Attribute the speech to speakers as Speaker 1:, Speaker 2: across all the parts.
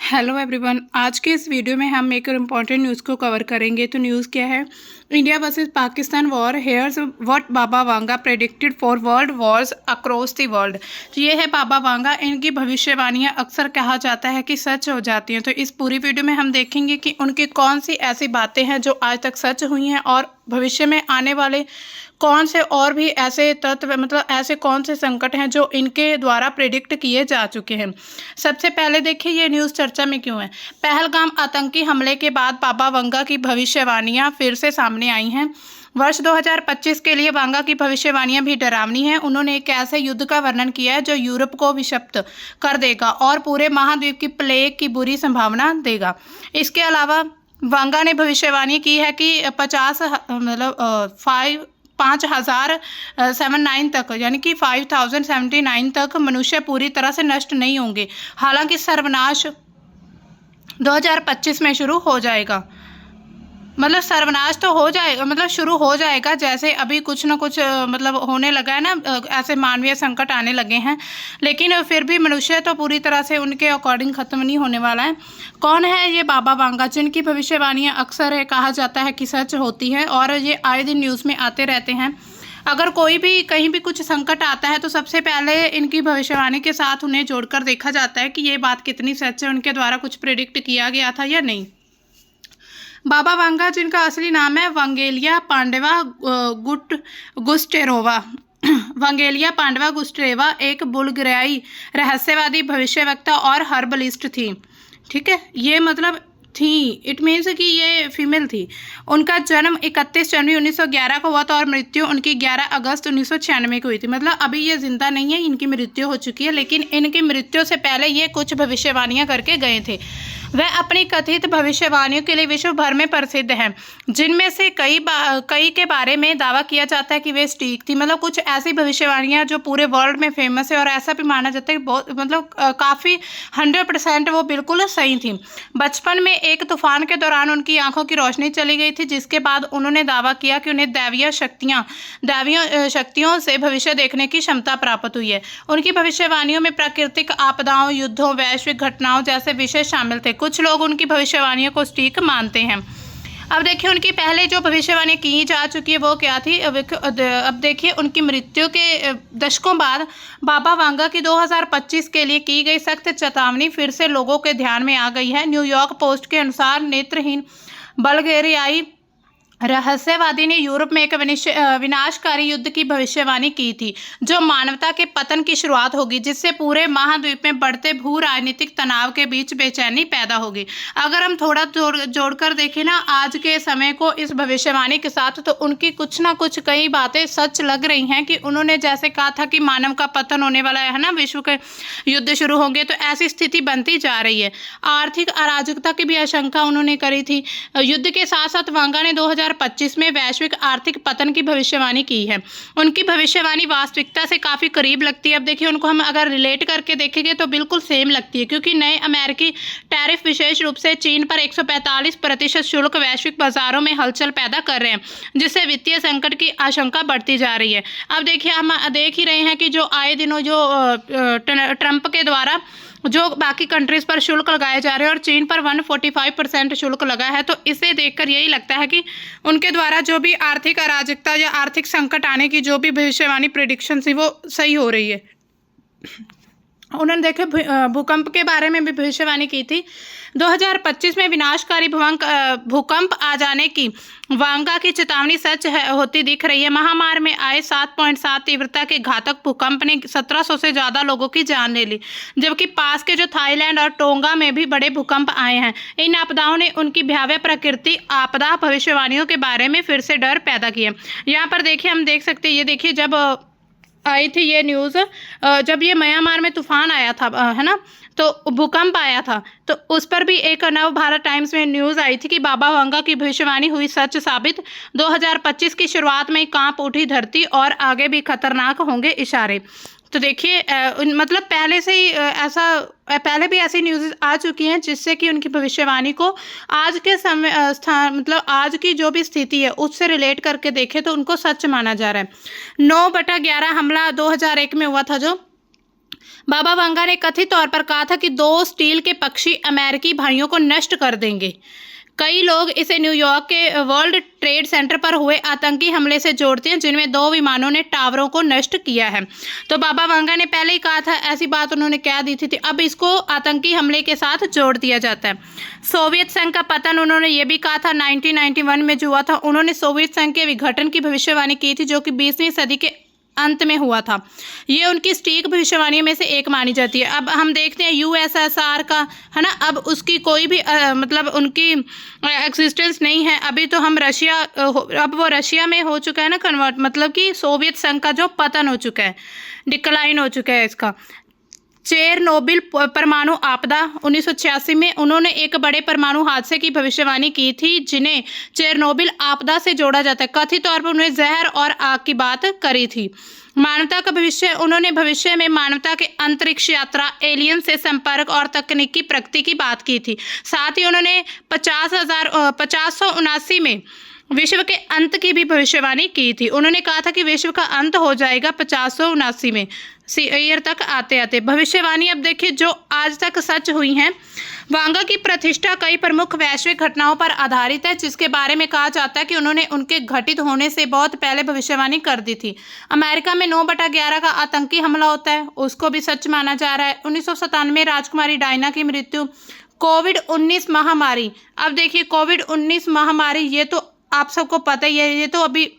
Speaker 1: Hello everyone, आज के इस वीडियो में हम एक इम्पॉर्टेंट न्यूज़ को कवर करेंगे। तो न्यूज़ क्या है? India versus Pakistan war, hairs what Baba Vanga predicted for world Wars across the world. तो ये है बाबा वांगा। इनकी भविष्यवाणियां अक्सर कहा जाता है कि सच हो जाती हैं। तो इस पूरी वीडियो में हम देखेंगे कि उनकी कौन सी ऐसी बातें हैं जो आज तक सच हुई हैं और भविष्य में आने वाले कौन से और भी ऐसे तत्व ऐसे कौन से संकट हैं जो इनके द्वारा प्रेडिक्ट किए जा चुके हैं। सबसे पहले देखिए ये न्यूज़ चर्चा में क्यों है। पहलगाम आतंकी हमले के बाद बाबा वांगा की भविष्यवाणियां फिर से सामने आई हैं। वर्ष 2025 के लिए वांगा की भविष्यवाणियां भी डरावनी हैं। उन्होंने एक ऐसे युद्ध का वर्णन किया है जो यूरोप को विषप्त कर देगा और पूरे महाद्वीप की प्लेग की बुरी संभावना देगा। इसके अलावा वांगा ने भविष्यवाणी की है कि 5079 तक यानी कि 5079 तक मनुष्य पूरी तरह से नष्ट नहीं होंगे। हालांकि सर्वनाश 2025 में शुरू हो जाएगा। सर्वनाश तो हो जाएगा, शुरू हो जाएगा। जैसे अभी कुछ ना कुछ होने लगा है ना, ऐसे मानवीय संकट आने लगे हैं, लेकिन फिर भी मनुष्य तो पूरी तरह से उनके अकॉर्डिंग खत्म नहीं होने वाला है। कौन है ये बाबा वांगा जिनकी भविष्यवाणियां अक्सर कहा जाता है कि सच होती है और ये आए दिन न्यूज़ में आते रहते हैं। अगर कोई भी कहीं भी कुछ संकट आता है तो सबसे पहले इनकी भविष्यवाणी के साथ उन्हें जोड़कर देखा जाता है कि ये बात कितनी सच है, उनके द्वारा कुछ प्रेडिक्ट किया गया था या नहीं। बाबा वांगा, जिनका असली नाम है वांगेलिया पांडेवा गुस्टेरोवा वांगेलिया पांडवा गुस्टेरेवा, एक बुल्गारियाई रहस्यवादी, भविष्यवक्ता और हर्बलिस्ट थी। ठीक है, ये थी, इट मीन्स कि ये फीमेल थी। उनका जन्म 31 जनवरी 1911 को हुआ था और मृत्यु उनकी 11 अगस्त 1996 को हुई थी। अभी ये जिंदा नहीं है, इनकी मृत्यु हो चुकी है, लेकिन इनकी मृत्यु से पहले ये कुछ भविष्यवाणियां करके गए थे। वह अपनी कथित भविष्यवाणियों के लिए विश्व भर में प्रसिद्ध हैं, जिनमें से कई के बारे में दावा किया जाता है कि वे सटीक थी। कुछ ऐसी भविष्यवाणियां जो पूरे वर्ल्ड में फेमस है और ऐसा भी माना जाता है कि बहुत काफ़ी 100% वो बिल्कुल सही थी। बचपन में एक तूफान के दौरान उनकी आंखों की रोशनी चली गई थी, जिसके बाद उन्होंने दावा किया कि उन्हें दैवीय शक्तियों से भविष्य देखने की क्षमता प्राप्त हुई है। उनकी भविष्यवाणियों में प्राकृतिक आपदाओं, युद्धों, वैश्विक घटनाओं जैसे विषय शामिल थे। कुछ लोग उनकी भविष्यवाणियों को सटीक मानते हैं। अब देखिए उनकी पहले जो भविष्यवाणी की जा चुकी है वो क्या थी। अब देखिए उनकी मृत्यु के दशकों बाद बाबा वांगा की 2025 के लिए की गई सख्त चेतावनी फिर से लोगों के ध्यान में आ गई है। न्यूयॉर्क पोस्ट के अनुसार नेत्रहीन बल्गेरियाई रहस्यवादी ने यूरोप में एक विनाशकारी युद्ध की भविष्यवाणी की थी, जो मानवता के पतन की शुरुआत होगी, जिससे पूरे महाद्वीप में बढ़ते भू राजनीतिक तनाव के बीच बेचैनी पैदा होगी। अगर हम थोड़ा जोड़कर देखें ना आज के समय को इस भविष्यवाणी के साथ, तो उनकी कुछ ना कुछ कई बातें सच लग रही हैं कि उन्होंने जैसे कहा था कि मानव का पतन होने वाला है ना, विश्व के युद्ध शुरू होंगे, तो ऐसी स्थिति बनती जा रही है। आर्थिक अराजकता की भी आशंका उन्होंने करी थी। युद्ध के साथ साथ वांगा ने 2025 में वैश्विक आर्थिक पतन की भविष्यवाणी की है। उनकी भविष्यवाणी वास्तविकता से काफ़ी करीब लगती है। अब देखिए उनको हम अगर रिलेट करके देखेंगे तो बिल्कुल सेम लगती है, क्योंकि नए अमेरिकी टैरिफ विशेष रूप से चीन पर 145% शुल्क वैश्विक बाजारों में हलचल पैदा कर रहे हैं, जिससे वित्तीय संकट की आशंका बढ़ती जा रही है। अब देखिए हम देख ही रहे हैं कि जो आए दिनों जो ट्रंप के द्वारा जो बाकी कंट्रीज पर शुल्क लगाए जा रहे हैं और चीन पर 145% शुल्क लगा है, तो इसे देखकर यही लगता है कि उनके द्वारा जो भी आर्थिक अराजकता या आर्थिक संकट आने की जो भी भविष्यवाणी प्रेडिक्शन थी वो सही हो रही है। उन्होंने देखे भूकंप के बारे में भी भविष्यवाणी की थी। 2025 में विनाशकारी भूकंप आ जाने की वांगा की चेतावनी सच होती दिख रही है। महामार में आए 7.7 तीव्रता के घातक भूकंप ने 1700 से ज़्यादा लोगों की जान ले ली, जबकि पास के जो थाईलैंड और टोंगा में भी बड़े भूकंप आए हैं। इन आपदाओं ने उनकी भयावह प्रकृति आपदा भविष्यवाणियों के बारे में फिर से डर पैदा किया। यहाँ पर देखिए हम देख सकते हैं, ये देखिए जब आई थी ये न्यूज़, जब ये म्यांमार में तूफान आया था है ना, तो भूकंप आया था, तो उस पर भी एक नव भारत टाइम्स में न्यूज़ आई थी कि बाबा वांगा की भविष्यवाणी हुई सच साबित। 2025 की शुरुआत में कांप उठी धरती और आगे भी खतरनाक होंगे इशारे। तो देखिए पहले से ही पहले भी ऐसी न्यूज़ आ चुकी हैं जिससे कि उनकी भविष्यवाणी को आज के समय आज की जो भी स्थिति है उससे रिलेट करके देखें तो उनको सच माना जा रहा है। 9/11 हमला 2001 में हुआ था, जो बाबा वांगा ने कथित तौर पर कहा था कि 2 स्टील के पक्षी अमेरिकी भाइयों को नष्ट कर देंगे। कई लोग इसे न्यूयॉर्क के वर्ल्ड ट्रेड सेंटर पर हुए आतंकी हमले से जोड़ते हैं, जिनमें 2 विमानों ने टावरों को नष्ट किया है। तो बाबा वांगा ने पहले ही कहा था, ऐसी बात उन्होंने कह दी थी, अब इसको आतंकी हमले के साथ जोड़ दिया जाता है। सोवियत संघ का पतन उन्होंने ये भी कहा था 1991 में जो हुआ था। उन्होंने सोवियत संघ के विघटन की भविष्यवाणी की थी, जो कि 20वीं सदी के अंत में हुआ था। ये उनकी सटीक भविष्यवाणियों में से एक मानी जाती है। अब हम देखते हैं यूएसएसआर का, है ना, अब उसकी कोई भी मतलब उनकी एग्जिस्टेंस नहीं है अभी। तो हम रशिया, अब वो रशिया में हो चुका है ना कन्वर्ट, मतलब कि सोवियत संघ का जो पतन हो चुका है, डिक्लाइन हो चुका है इसका। चेरनोबिल परमाणु आपदा 1986 में उन्होंने एक बड़े परमाणु हादसे की भविष्यवाणी की थी, जिन्हें चेरनोबिल आपदा से जोड़ा जाता है। कथित तौर पर उन्होंने जहर और आग की बात करी थी। मानवता का भविष्य, उन्होंने भविष्य में मानवता के अंतरिक्ष यात्रा, एलियन से संपर्क और तकनीकी प्रगति की बात की थी। साथ ही उन्होंने 5079 में विश्व के अंत की भी भविष्यवाणी की थी। उन्होंने कहा था कि विश्व का अंत हो जाएगा 5079 में ईयर तक आते आते। भविष्यवाणी अब देखिए जो आज तक सच हुई हैं। वांगा की प्रतिष्ठा कई प्रमुख वैश्विक घटनाओं पर आधारित है, जिसके बारे में कहा जाता है कि उन्होंने उनके घटित होने से बहुत पहले भविष्यवाणी कर दी थी। अमेरिका में 9/11 का आतंकी हमला होता है, उसको भी सच माना जा रहा है। 1997 में राजकुमारी डायना की मृत्यु, कोविड-19 महामारी। अब देखिए कोविड-19 महामारी, ये तो आप सबको पता ही है, ये तो अभी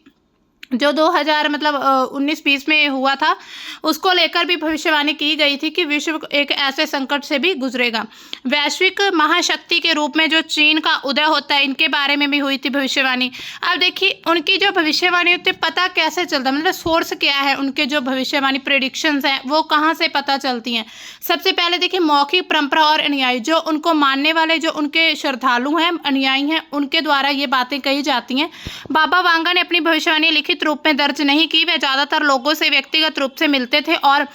Speaker 1: जो 2000 मतलब 19-20 में हुआ था, उसको लेकर भी भविष्यवाणी की गई थी कि विश्व एक ऐसे संकट से भी गुजरेगा। वैश्विक महाशक्ति के रूप में जो चीन का उदय होता है, इनके बारे में भी हुई थी भविष्यवाणी। अब देखिए उनकी जो भविष्यवाणी होती है, पता कैसे चलता है, मतलब सोर्स क्या है उनके जो भविष्यवाणी प्रेडिक्शंस हैं, वो कहाँ से पता चलती हैं। सबसे पहले देखिए मौखिक परंपरा और अनुयायी, जो उनको मानने वाले, जो उनके श्रद्धालु हैं, अनुयायी हैं, उनके द्वारा ये बातें कही जाती हैं। बाबा वांगा ने अपनी भविष्यवाणी लिखित रूप में दर्ज नहीं की। वे ज्यादातर लोगों से व्यक्तिगत रूप से मिलते थे और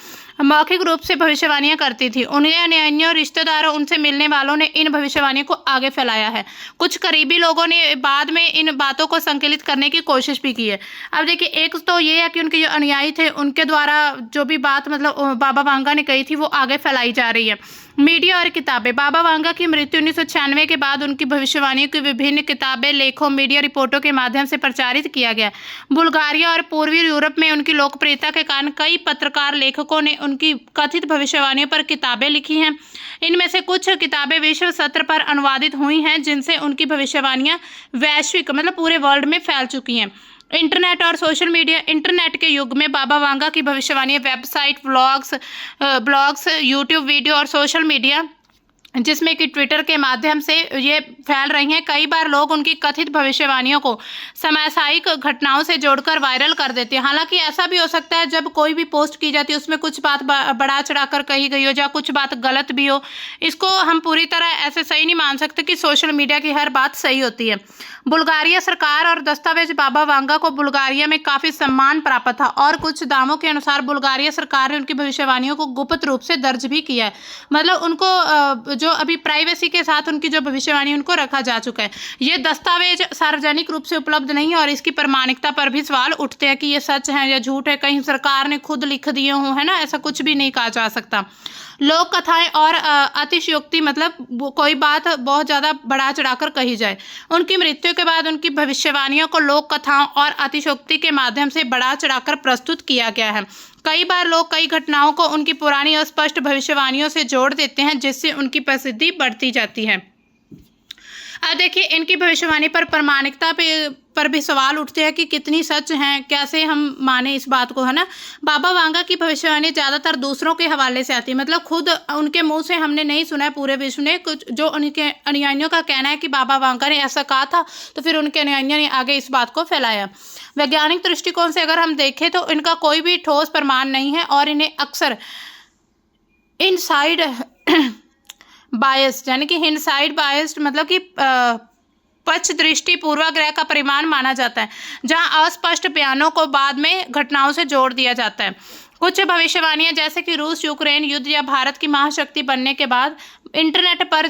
Speaker 1: मौखिक रूप से भविष्यवाणियां करती थी। उन्हें अनुयायियों, रिश्तेदारों, उनसे मिलने वालों ने इन भविष्यवाणियों को आगे फैलाया है। कुछ करीबी लोगों ने बाद में इन बातों को संकलित करने की कोशिश भी की है। अब देखिए एक तो ये है कि उनके जो अनुयायी थे, उनके द्वारा जो भी बात मतलब बाबा वांगा ने कही थी, वो आगे फैलाई जा रही है। मीडिया और किताबें, बाबा वांगा की मृत्यु 1996 के बाद उनकी भविष्यवाणियों की विभिन्न किताबें, लेखों, मीडिया रिपोर्टों के माध्यम से प्रचारित किया गया। बुल्गारिया और पूर्वी यूरोप में उनकी लोकप्रियता के कारण कई पत्रकार, लेखकों ने उनकी कथित भविष्यवाणियों पर किताबें लिखी हैं। इनमें से कुछ किताबें विश्व सत्र पर अनुवादित हुई हैं, जिनसे उनकी भविष्यवाणियां वैश्विक मतलब पूरे वर्ल्ड में फैल चुकी हैं। इंटरनेट और सोशल मीडिया, इंटरनेट के युग में बाबा वांगा की भविष्यवाणी वेबसाइट, ब्लॉग्स, यूट्यूब वीडियो और सोशल मीडिया, जिसमें कि ट्विटर के माध्यम से ये फैल रही हैं। कई बार लोग उनकी कथित भविष्यवाणियों को समसामयिक घटनाओं से जोड़कर वायरल कर देते हैं। हालांकि ऐसा भी हो सकता है जब कोई भी पोस्ट की जाती है उसमें कुछ बात बढ़ा चढ़ाकर कही गई हो या कुछ बात गलत भी हो। इसको हम पूरी तरह ऐसे सही नहीं मान सकते कि सोशल मीडिया की हर बात सही होती है। बुल्गारिया सरकार और दस्तावेज, बाबा वांगा को बुल्गारिया में काफी सम्मान प्राप्त था और कुछ दावों के अनुसार बुल्गारिया सरकार ने उनकी भविष्यवाणियों को गुप्त रूप से दर्ज भी किया है। मतलब उनको जो अभी प्राइवेसी के साथ उनकी जो भविष्यवाणी उनको रखा जा चुका है। ये दस्तावेज सार्वजनिक रूप से उपलब्ध नहीं है और इसकी प्रामाणिकता पर भी सवाल उठते हैं कि ये सच है या झूठ है, कहीं सरकार ने खुद लिख दिए हों, है ना, ऐसा कुछ भी नहीं कहा जा सकता। लोक कथाएं और अतिशयोक्ति, मतलब कोई बात बहुत ज़्यादा बढ़ा चढ़ाकर कही जाए। उनकी मृत्यु के बाद उनकी भविष्यवाणियों को लोक कथाओं और अतिशयोक्ति के माध्यम से बढ़ा चढ़ाकर प्रस्तुत किया गया है। कई बार लोग कई घटनाओं को उनकी पुरानी अस्पष्ट भविष्यवाणियों से जोड़ देते हैं, जिससे उनकी प्रसिद्धि बढ़ती जाती है। अब देखिए इनकी भविष्यवाणी पर प्रामाणिकता पर भी सवाल उठते हैं कि कितनी सच हैं, कैसे हम माने इस बात को, है ना। बाबा वांगा की भविष्यवाणी ज़्यादातर दूसरों के हवाले से आती है, मतलब खुद उनके मुंह से हमने नहीं सुना है। पूरे विश्व ने कुछ जो उनके अनुयायियों का कहना है कि बाबा वांगा ने ऐसा कहा था, तो फिर उनके अनुयायियों ने आगे इस बात को फैलाया। वैज्ञानिक दृष्टिकोण से अगर हम देखें तो इनका कोई भी ठोस प्रमाण नहीं है और इन्हें अक्सर इनसाइड बायस, यानी कि इनसाइड बायस्ड, मतलब कि पक्ष दृष्टि पूर्वाग्रह का परिमाण माना जाता है, जहां अस्पष्ट बयानों को बाद में घटनाओं से जोड़ दिया जाता है। कुछ भविष्यवाणियां जैसे कि रूस यूक्रेन युद्ध या भारत की महाशक्ति बनने के बाद इंटरनेट पर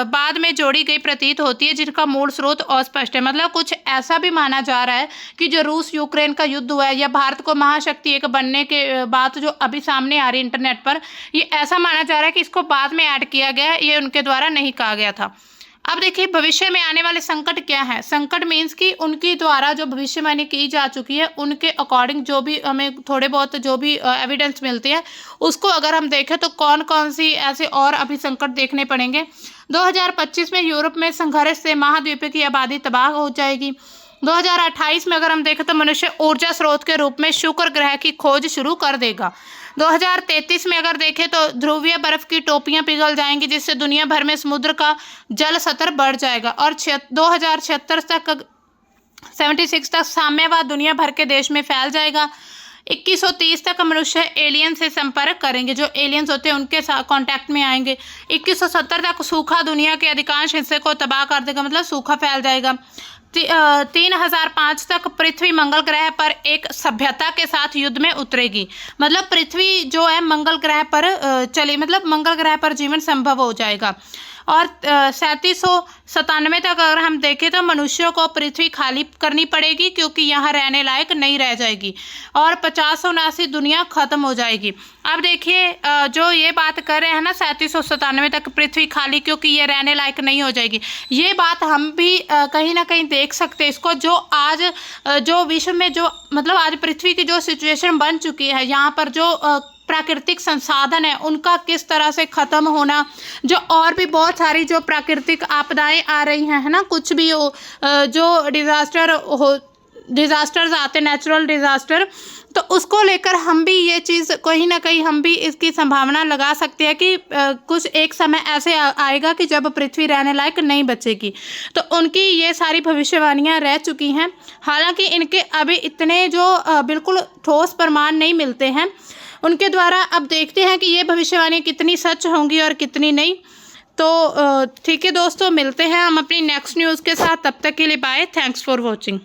Speaker 1: बाद में जोड़ी गई प्रतीत होती है, जिनका मूल स्रोत अस्पष्ट है। मतलब कुछ ऐसा भी माना जा रहा है कि जो रूस यूक्रेन का युद्ध हुआ है या भारत को महाशक्ति एक बनने के बात जो अभी सामने आ रही है इंटरनेट पर, ये ऐसा माना जा रहा है कि इसको बाद में ऐड किया गया है, ये उनके द्वारा नहीं कहा गया था। अब देखिए भविष्य में आने वाले संकट क्या है। संकट मीन्स कि उनकी द्वारा जो भविष्यवाणी की जा चुकी है उनके अकॉर्डिंग जो भी हमें थोड़े बहुत जो भी एविडेंस मिलते हैं उसको अगर हम देखें तो कौन कौन सी ऐसे और अभी संकट देखने पड़ेंगे। 2025 में यूरोप में संघर्ष से महाद्वीप की आबादी तबाह हो जाएगी। 2028 में अगर हम देखें तो मनुष्य ऊर्जा स्रोत के रूप में शुक्र ग्रह की खोज शुरू कर देगा। 2033 में अगर देखें तो ध्रुवीय बर्फ की टोपियां पिघल जाएंगी, जिससे दुनिया भर में समुद्र का जल स्तर बढ़ जाएगा। और 2076 तक साम्यवाद दुनिया भर के देश में फैल जाएगा। 2130 तक मनुष्य एलियन से संपर्क करेंगे, जो एलियंस होते हैं उनके साथ कांटेक्ट में आएंगे। 2170 तक सूखा दुनिया के अधिकांश हिस्से को तबाह कर देगा, मतलब सूखा फैल जाएगा। 3005 तक पृथ्वी मंगल ग्रह पर एक सभ्यता के साथ युद्ध में उतरेगी। मतलब पृथ्वी जो है मंगल ग्रह पर चली, मतलब मंगल ग्रह पर जीवन संभव हो जाएगा। और 3797 तक अगर हम देखें तो मनुष्यों को पृथ्वी खाली करनी पड़ेगी, क्योंकि यहाँ रहने लायक नहीं रह जाएगी। और 5079 दुनिया खत्म हो जाएगी। अब देखिए जो ये बात कर रहे हैं ना 3797 तक पृथ्वी खाली, क्योंकि ये रहने लायक नहीं हो जाएगी, ये बात हम भी कहीं ना कहीं देख सकते हैं इसको। जो आज जो विश्व में जो मतलब आज पृथ्वी की जो सिचुएशन बन चुकी है, यहाँ पर जो प्राकृतिक संसाधन है उनका किस तरह से ख़त्म होना, जो और भी बहुत सारी जो प्राकृतिक आपदाएं आ रही हैं, है ना, कुछ भी हो, जो डिज़ास्टर्स आते, नेचुरल डिज़ास्टर, तो उसको लेकर हम भी ये चीज़ कहीं ना कहीं हम भी इसकी संभावना लगा सकते हैं कि कुछ एक समय ऐसे आएगा कि जब पृथ्वी रहने लायक नहीं बचेगी। तो उनकी ये सारी भविष्यवाणियां रह चुकी हैं। हालांकि इनके अभी इतने जो बिल्कुल ठोस प्रमाण नहीं मिलते हैं उनके द्वारा। अब देखते हैं कि ये भविष्यवाणी कितनी सच होंगी और कितनी नहीं। तो ठीक है दोस्तों, मिलते हैं हम अपनी नेक्स्ट न्यूज़ के साथ। तब तक के लिए बाय, थैंक्स फॉर वॉचिंग।